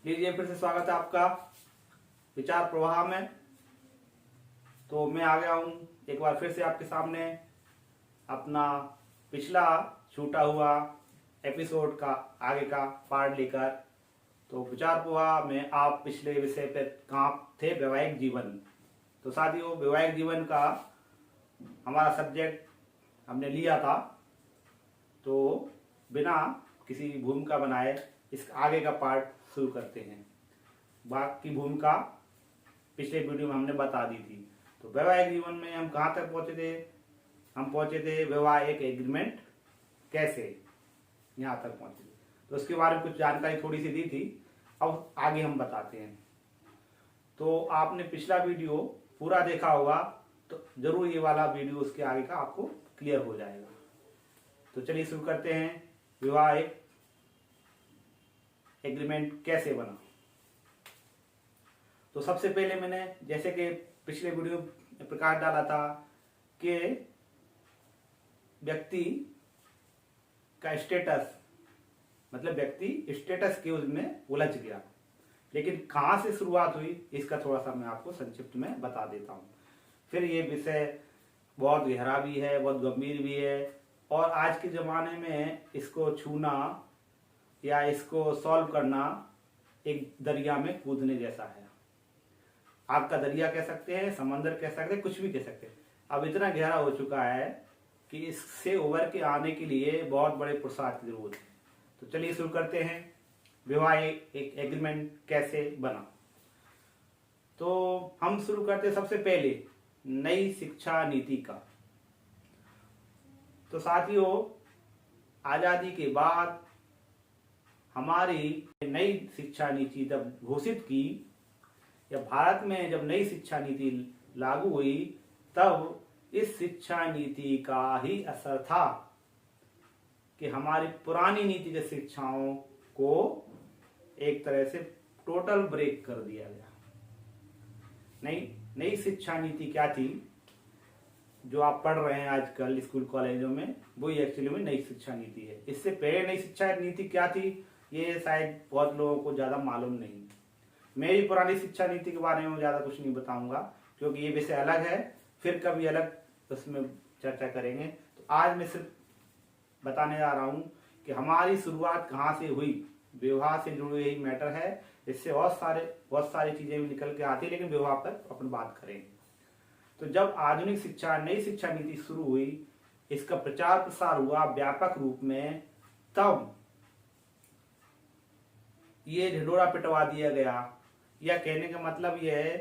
लीजिए, फिर से स्वागत है आपका विचार प्रवाह में। तो मैं आ गया हूँ एक बार फिर से आपके सामने अपना पिछला छूटा हुआ एपिसोड का आगे का पार्ट लेकर। तो विचार प्रवाह में आप पिछले विषय पे कहाँ थे? वैवाहिक जीवन। तो साथियों, वैवाहिक जीवन का हमारा सब्जेक्ट हमने लिया था। तो बिना किसी भूमिका बनाए इस आगे का पार्ट शुरू करते हैं। बाकी भूमिका पिछले वीडियो में हमने बता दी थी। तो वैवाहिक जीवन में हम कहाँ तक पहुंचे थे? हम पहुंचे थे वैवाहिक एग्रीमेंट कैसे, यहाँ तक पहुंचे थे। तो उसके बारे में कुछ जानकारी थोड़ी सी दी थी, अब आगे हम बताते हैं। तो आपने पिछला वीडियो पूरा देखा होगा तो जरूर ये वाला वीडियो उसके आगे का आपको क्लियर हो जाएगा। तो चलिए शुरू करते हैं। वैवाहिक एग्रीमेंट कैसे बना? तो सबसे पहले मैंने जैसे कि पिछले वीडियो में प्रकाश डाला था कि व्यक्ति का स्टेटस, मतलब व्यक्ति स्टेटस के उसमें उलझ गया। लेकिन कहां से शुरुआत हुई इसका थोड़ा सा मैं आपको संक्षिप्त में बता देता हूं। फिर ये विषय बहुत गहरा भी है, बहुत गंभीर भी है, और आज के जमाने में इसको छूना या इसको सॉल्व करना एक दरिया में कूदने जैसा है। आग का दरिया कह सकते हैं, समंदर कह सकते हैं, कुछ भी कह सकते हैं। अब इतना गहरा हो चुका है कि इससे उभर के आने के लिए बहुत बड़े पुरुषार्थ की जरूरत है। तो चलिए शुरू करते हैं। वैवाहिक एक एग्रीमेंट कैसे बना? तो हम शुरू करते सबसे पहले नई शिक्षा नीति का। तो साथियों, आजादी के बाद हमारी नई शिक्षा नीति जब घोषित की, या भारत में जब नई शिक्षा नीति लागू हुई, तब इस शिक्षा नीति का ही असर था कि हमारी पुरानी नीति के शिक्षाओं को एक तरह से टोटल ब्रेक कर दिया गया। नई शिक्षा नीति क्या थी जो आप पढ़ रहे हैं आजकल स्कूल कॉलेजों में, वो एक्चुअली में नई शिक्षा नीति है। इससे पहले नई शिक्षा नीति क्या थी ये शायद बहुत लोगों को ज्यादा मालूम नहीं। मेरी पुरानी शिक्षा नीति के बारे में ज्यादा कुछ नहीं बताऊंगा क्योंकि ये विषय अलग है, फिर कभी अलग उसमें चर्चा करेंगे। तो आज मैं सिर्फ बताने जा रहा हूं कि हमारी शुरुआत कहाँ से हुई। विवाह से जुड़े यही मैटर है। इससे बहुत सारी चीजें भी निकल के आती है, लेकिन विवाह पर अपन बात करेंगे। तो जब आधुनिक शिक्षा, नई शिक्षा नीति शुरू हुई, इसका प्रचार प्रसार हुआ व्यापक रूप में, तब ये ढिंढोरा पिटवा दिया गया। या कहने का मतलब ये है,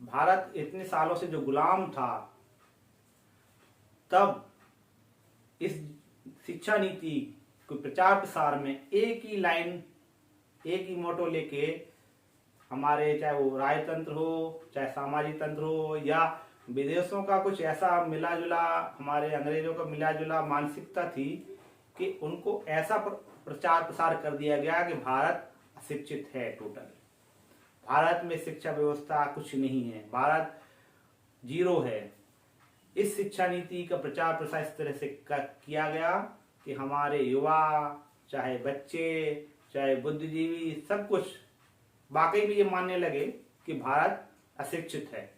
भारत इतने सालों से जो गुलाम था, तब इस शिक्षा नीति को प्रचार प्रसार में एक ही लाइन, एक ही मोटो लेके हमारे, चाहे वो राजतंत्र हो, चाहे सामाजिक तंत्र हो, या विदेशों का कुछ ऐसा मिला जुला, हमारे अंग्रेजों का मिला जुला मानसिकता थी कि उनको ऐसा प्रचार प्रसार कर दिया गया कि भारत अशिक्षित है टोटल। भारत में शिक्षा व्यवस्था कुछ नहीं है, भारत जीरो है। इस शिक्षा नीति का प्रचार प्रसार इस तरह से किया गया कि हमारे युवा, चाहे बच्चे, चाहे बुद्धिजीवी, सब कुछ वाकई में ये मानने लगे कि भारत अशिक्षित है।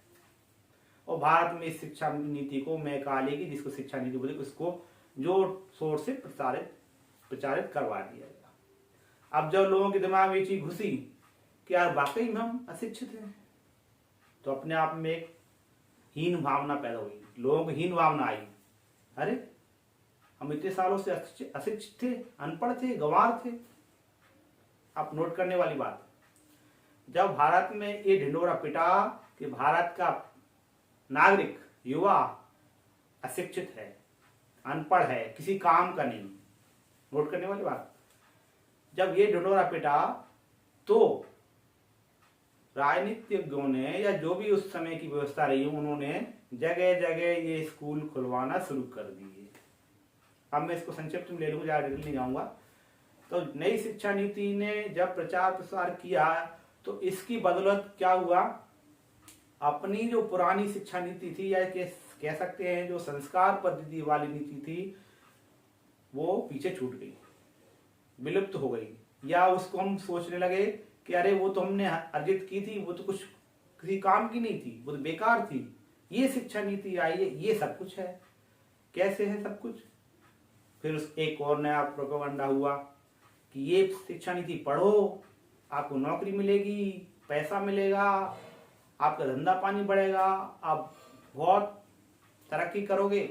और भारत में इस शिक्षा नीति को मैकाले की, जिसको शिक्षा नीति बोले, उसको जोर शोर से प्रचारित करवा दिया गया। अब जब लोगों के दिमाग में ये चीज घुसी कि यार वाकई में हम अशिक्षित हैं, तो अपने आप में एक हीन भावना पैदा हुई। लोगों को हीन भावना आई, अरे हम इतने सालों से अशिक्षित थे, अनपढ़ थे, गंवार थे। आप नोट करने वाली बात, जब भारत में ये ढिंडोरा पिटा कि भारत का नागरिक, युवा अशिक्षित है, अनपढ़ है, किसी काम का नहीं, नोट करने वाली बात, जब ये ढिंडोरा पिटा तो राजनीतिज्ञों ने, या जो भी उस समय की व्यवस्था रही, उन्होंने जगह जगह ये स्कूल खुलवाना शुरू कर दिए। अब मैं इसको संक्षिप्त में ले लूंगा, ज्यादा डिटेल नहीं जाऊंगा। तो नई शिक्षा नीति ने जब प्रचार प्रसार किया तो इसकी बदौलत क्या हुआ, अपनी जो पुरानी शिक्षा नीति थी, या कह सकते हैं जो संस्कार पद्धति वाली नीति थी, वो पीछे छूट गई, विलुप्त हो गई। या उसको हम सोचने लगे कि अरे वो तो हमने अर्जित की थी, वो तो कुछ किसी काम की नहीं थी, वो तो बेकार थी। ये शिक्षा नीति आई है, ये सब कुछ है। कैसे है सब कुछ? फिर उस एक और नया प्रोपेगेंडा हुआ कि ये शिक्षा नीति पढ़ो, आपको नौकरी मिलेगी, पैसा मिलेगा, आपका धंधा पानी बढ़ेगा, आप बहुत तरक्की करोगे।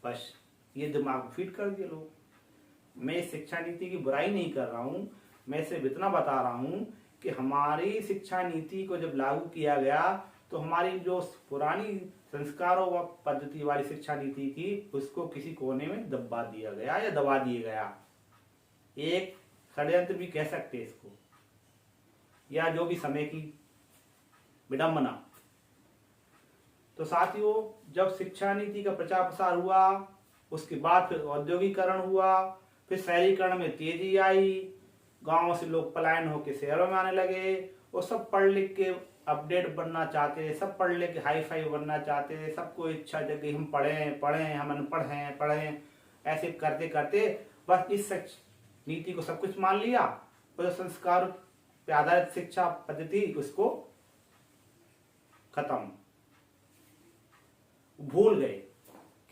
बस ये दिमाग फीड कर दिए लोग। मैं इस शिक्षा नीति की बुराई नहीं कर रहा हूं, मैं सिर्फ इतना बता रहा हूं कि हमारी शिक्षा नीति को जब लागू किया गया तो हमारी जो पुरानी संस्कारों व पद्धति वाली शिक्षा नीति थी उसको किसी कोने में दबा दिया गया या दबा दिया गया। एक षड्यंत्र भी कह सकते इसको, या जो भी समय की विडंबना। तो साथियों, जब शिक्षा नीति का प्रचार प्रसार हुआ, उसके बाद फिर औद्योगिकरण हुआ, फिर शहरीकरण में तेजी आई, गांवों से लोग पलायन होकर शहरों में आने लगे, और सब पढ़ लिख के अपडेट बनना चाहते, सब पढ़ लिख के हाई फाई बनना चाहते, सबको इच्छा है कि हम पढ़ें पढ़ें, हम अनपढ़ हैं पढ़ें। ऐसे करते करते बस इस नीति को सब कुछ मान लिया, और जो संस्कार पे आधारित शिक्षा पद्धति उसको खत्म, भूल गए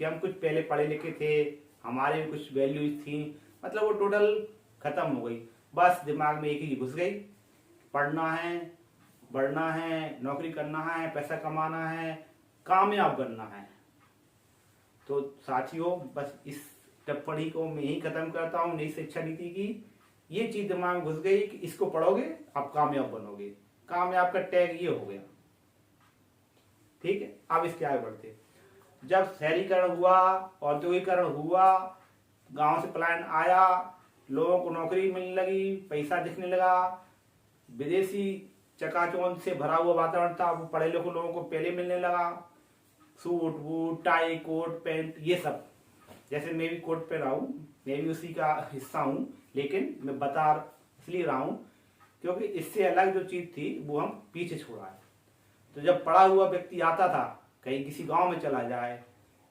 कि हम कुछ पहले पढ़े लिखे थे, हमारे भी कुछ वैल्यूज थी, मतलब वो टोटल खत्म हो गई। बस दिमाग में एक ही घुस गई, पढ़ना है, बढ़ना है, नौकरी करना है, पैसा कमाना है, कामयाब बनना है। तो साथियों, बस इस टिप्पणी को मैं ही खत्म करता हूँ नई शिक्षा नीति की। ये चीज दिमाग में घुस गई कि इसको पढ़ोगे आप कामयाब बनोगे, कामयाब का टैग ये हो गया। ठीक है, अब इसके आगे बढ़ते। जब शहरीकरण हुआ, औद्योगिकरण हुआ, गांव से पलायन आया, लोगों को नौकरी मिलने लगी, पैसा दिखने लगा, विदेशी चकाचौंध से भरा हुआ वातावरण था, वो पढ़े लिखे लोगों को पहले मिलने लगा, suit boot tie coat pant ये सब। जैसे मैं भी कोट पे रहा हूँ, मैं भी उसी का हिस्सा हूँ, लेकिन मैं बता इसलिए रहा हूँ क्योंकि इससे अलग जो चीज थी वो हम पीछे छोड़ा है। तो जब पढ़ा हुआ व्यक्ति आता था, कहीं किसी गांव में चला जाए,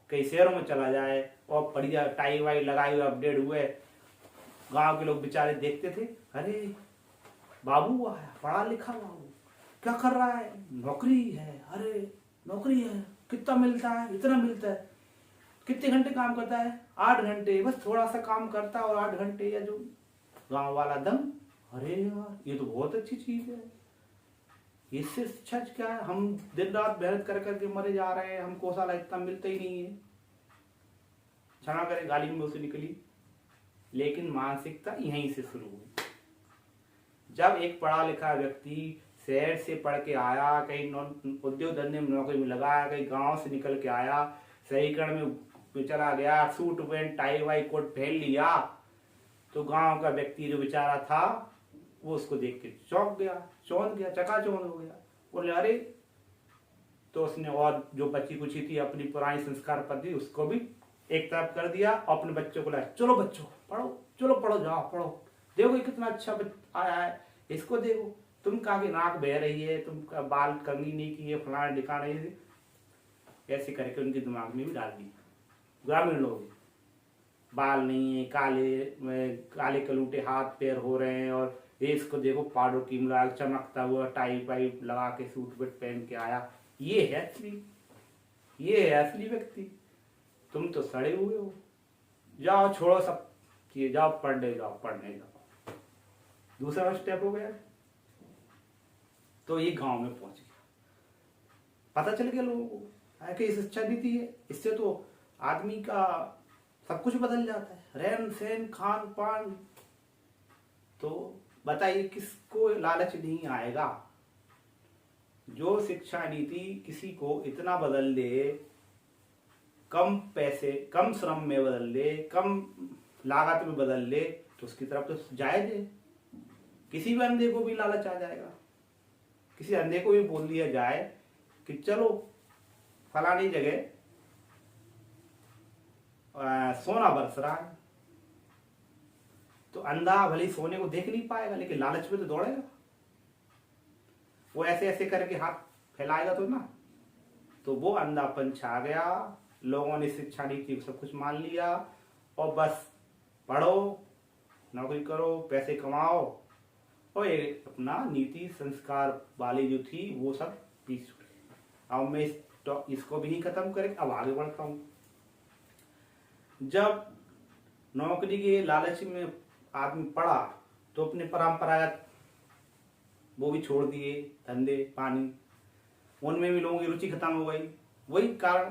कई शहरों में चला जाए, और बढ़िया टाई वाई लगाए हुए अपडेट हुए, गांव के लोग बेचारे देखते थे, अरे बाबू आया, पढ़ा लिखा बाबू, क्या कर रहा है, नौकरी है, अरे नौकरी है, कितना मिलता है, इतना मिलता है, कितने घंटे काम करता है, 8 घंटे, बस थोड़ा सा काम करता है और 8 घंटे, या जो गांव वाला दम, अरे यार ये तो बहुत अच्छी चीज है, इससे सच क्या है, हम दिन रात मेहनत कर करके मरे जा रहे हैं, हमको साला इतना मिलता ही नहीं है। क्षमा करें गाली में उसे निकली, लेकिन मानसिकता यहीं से शुरू हुई। जब एक पढ़ा लिखा व्यक्ति शहर से पढ़ के आया, कहीं उद्योग धंधे में नौकरी में लगाया, कहीं गांव से निकल के आया, शहरीकरण में चला गया, सूट पैंट टाई वाई कोट पहन लिया, तो गांव का व्यक्ति जो बेचारा था वो उसको देख के चौंक गया, चौंध गया, चकाचौंध हो गया, बोले अरे। तो उसने और जो बच्ची कुची थी अपनी पुरानी संस्कार पद्धति उसको भी एक तरफ कर दिया, अपने बच्चों को लाया, चलो बच्चों पढ़ो, चलो पढ़ो, जाओ पढ़ो, देखो कितना अच्छा आया है, इसको देखो, तुम कहा की नाक बह रही है, तुम बाल कंघी नहीं की है, फलाना ढिकाना है, ऐसे करके उनके दिमाग में भी डाल दिया। ग्रामीण लोग बाल नहीं है, काले कलूटे हाथ पैर हो रहे हैं, और इसको देखो पाउडर क्रीम लगा चमकता हुआ टाई पाई लगा के सूट बूट पहन के आया, ये है असली व्यक्ति। तुम तो सड़े हुए हो, जाओ छोड़ो सब चीजें, जाओ पढ़ने जाओ। दूसरा स्टेप हो गया। तो ये गांव में पहुंच गया, पता चल गया लोगों को कि शिक्षा नीति है, इससे तो आदमी का सब कुछ बदल जाता है, रहन सहन खान पान। तो बताइए किसको लालच नहीं आएगा? जो शिक्षा नीति किसी को इतना बदल दे, कम पैसे कम श्रम में बदल दे, कम लागत में बदल दे, तो उसकी तरफ तो जायज है। किसी भी अंधे को भी लालच आ जाएगा। किसी अंधे को भी बोल दिया जाए कि चलो फलानी जगह सोना बरस रहा है, तो अंधा भले सोने को देख नहीं पाएगा, लेकिन लालच में तो दौड़ेगा, वो ऐसे ऐसे करके हाथ फैलाएगा तो ना, तो वो अंधापन छा गया। लोगों ने शिक्षा नीति को सब कुछ मान लिया, और बस पढ़ो, नौकरी करो, पैसे कमाओ, और ये अपना नीति संस्कार वाली जो थी वो सब पीछे छूट गई। अब मैं इसको भी नहीं खत्म करके अब आगे बढ़ता हूँ। जब नौकरी के लालच में आदमी पड़ा तो अपने परंपरागत वो भी छोड़ दिए, धंधे पानी, उनमें भी लोगों की रुचि खत्म हो गई। वही कारण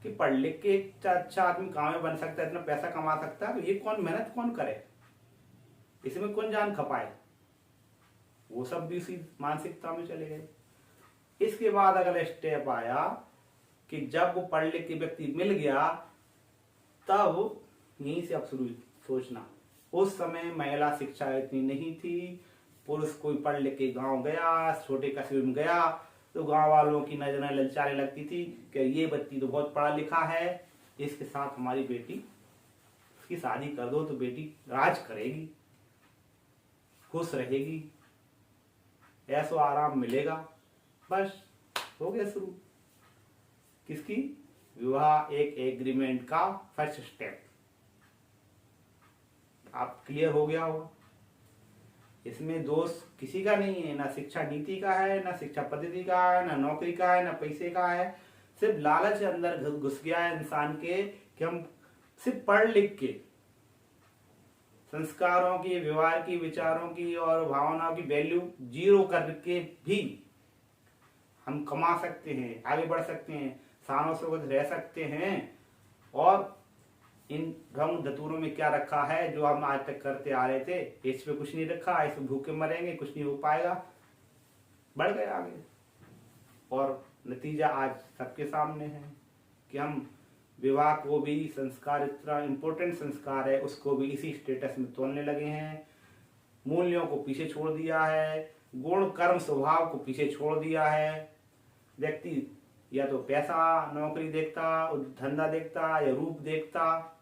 कि पढ़ लिख के अच्छा आदमी कहाँ में बन सकता है, इतना पैसा कमा सकता है, तो ये कौन मेहनत कौन करे, इसमें कौन जान खपाए, वो सब भी उसी मानसिकता में चले गए। इसके बाद अगला स्टेप आया कि जब वो पढ़ लिख के व्यक्ति मिल गया तब यहीं से अब शुरू सोचना। उस समय महिला शिक्षा इतनी नहीं थी, पुरुष कोई पढ़ लिख के गाँव गया, छोटे कस्बे में गया तो गांव वालों की नजरें ललचाने लगती थी कि ये बच्ची तो बहुत पढ़ा लिखा है, इसके साथ हमारी बेटी इसकी शादी कर दो तो बेटी राज करेगी, खुश रहेगी, ऐसो आराम मिलेगा। बस हो गया शुरू किसकी, विवाह एक एग्रीमेंट का फर्स्ट स्टेप। आप क्लियर हो गया होगा। इसमें दोष किसी का नहीं है, ना शिक्षा नीति का है, ना शिक्षा पद्धति का है, ना नौकरी का है, ना पैसे का है। सिर्फ लालच अंदर घुस गया है इंसान के कि हम सिर्फ पढ़ लिख के संस्कारों की, व्यवहार की, विचारों की और भावनाओं की वैल्यू जीरो करके भी हम कमा सकते हैं, आगे बढ़ सकते हैं, शानों से रह सकते हैं। और इन गम धतूरों में क्या रखा है जो हम आज तक करते आ रहे थे, इस पे कुछ नहीं रखा, इस पे भूखे मरेंगे, कुछ नहीं हो पाएगा, बढ़ गए आगे। और नतीजा आज सबके सामने है कि हम विवाह को भी संस्कार, इतना इम्पोर्टेंट संस्कार है, उसको भी इसी स्टेटस में तोलने लगे हैं। मूल्यों को पीछे छोड़ दिया है, गुण कर्म स्वभाव को पीछे छोड़ दिया है। व्यक्ति या तो पैसा नौकरी देखता, धंधा देखता या रूप देखता।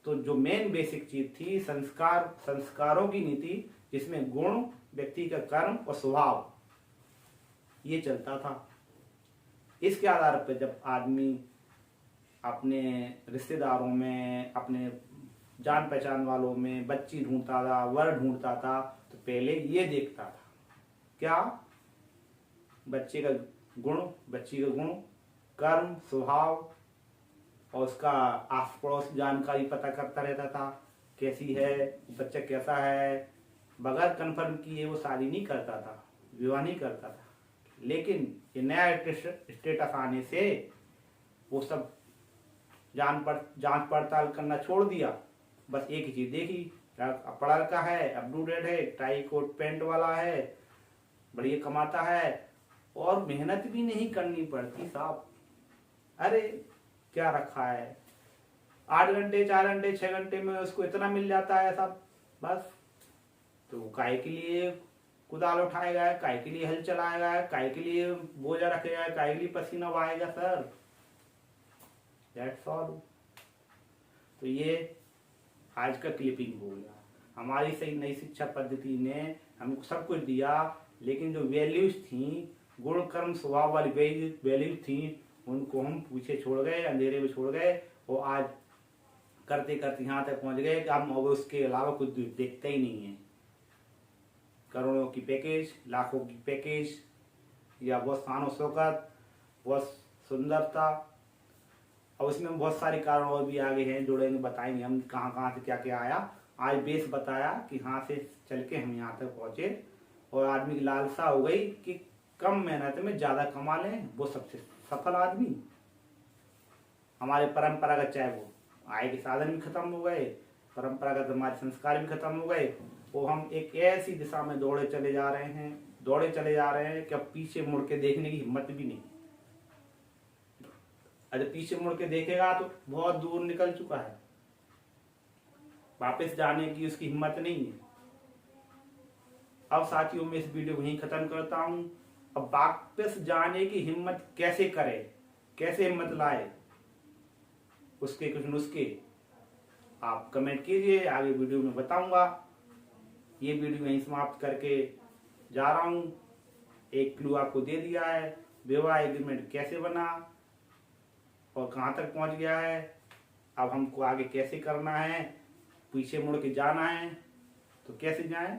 तो जो मेन बेसिक चीज थी संस्कार, संस्कारों की नीति, जिसमें गुण, व्यक्ति का कर्म और स्वभाव ये चलता था। इसके आधार पर जब आदमी अपने रिश्तेदारों में, अपने जान पहचान वालों में बच्ची ढूंढता था, वर ढूंढता था, तो पहले ये देखता था क्या, बच्चे का गुण, बच्ची का गुण, कर्म, स्वभाव और उसका आस पड़ोस जानकारी पता करता रहता था, कैसी है, बच्चा कैसा है। बगैर कंफर्म किए वो शादी नहीं करता था, विवाह नहीं करता था। लेकिन ये नया स्टेटस आने से वो सब जांच पड़ताल करना छोड़ दिया। बस एक ही चीज देखी, पढ़ा लिखा है, अप टू डेट है, टाई कोट पैंट वाला है, बढ़िया कमाता है और मेहनत भी नहीं करनी पड़ती साहब। अरे क्या रखा है, 8 घंटे, 4 घंटे, 6 घंटे में उसको इतना मिल जाता है सब, बस। तो काहे के लिए कुदाल उठाएगा, काहे के लिए हल चलाएगा, काहे के लिए बोझा रखेगा, काहे के लिए पसीना बहाएगा सर, दैट्स ऑल। तो ये आज का क्लिपिंग हो गया। हमारी सही नई शिक्षा पद्धति ने हमको सब कुछ दिया, लेकिन जो वैल्यूज थी, गुण कर्म स्वभाव वाली वैल्यूज थी, उनको हम पीछे छोड़ गए, अंधेरे में छोड़ गए। और आज करते करते यहाँ तक पहुंच गए कि हम अब उसके अलावा कुछ देखते ही नहीं है। करोड़ों की पैकेज, लाखों की पैकेज, या बहुत शान शौकत, बहुत सुंदरता, और उसमें बहुत सारे कारण और भी आगे हैं, जोड़ेंगे, बताएंगे हम कहाँ कहाँ से क्या क्या आया। आज बेस बताया कि यहाँ से चल के हम यहाँ तक पहुंचे, और आदमी की लालसा हो गई कि कम मेहनत में ज्यादा कमा लें, वो सबसे सफल आदमी। हमारे परंपरागत, चाहे वो आय के साधन भी खत्म हो गए, परंपरागत हमारे संस्कार भी खत्म हो गए, वो हम एक ऐसी दिशा में दौड़े चले जा रहे हैं कि अब पीछे मुड़ के देखने की हिम्मत भी नहीं। अरे पीछे मुड़ के देखेगा तो बहुत दूर निकल चुका है, वापस जाने की उसकी हिम्मत नहीं है। अब साथियों में इस वीडियो को यहीं खत्म करता हूं। अब वापस जाने की हिम्मत कैसे करे, कैसे हिम्मत लाए, उसके कुछ नुस्खे आप कमेंट कीजिए, आगे वीडियो में बताऊंगा। ये वीडियो यहीं समाप्त करके जा रहा हूं। एक क्लू आपको दे दिया है, विवाह एग्रीमेंट कैसे बना और कहां तक पहुंच गया है। अब हमको आगे कैसे करना है, पीछे मुड़ के जाना है तो कैसे जाएं,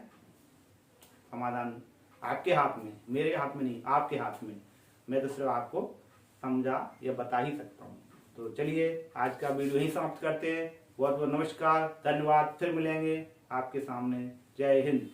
समाधान आपके हाथ में, मेरे हाथ में नहीं, आपके हाथ में। मैं तो सिर्फ आपको समझा या बता ही सकता हूँ। तो चलिए आज का वीडियो यहीं समाप्त करते हैं। बहुत बहुत नमस्कार, धन्यवाद, फिर मिलेंगे आपके सामने। जय हिंद।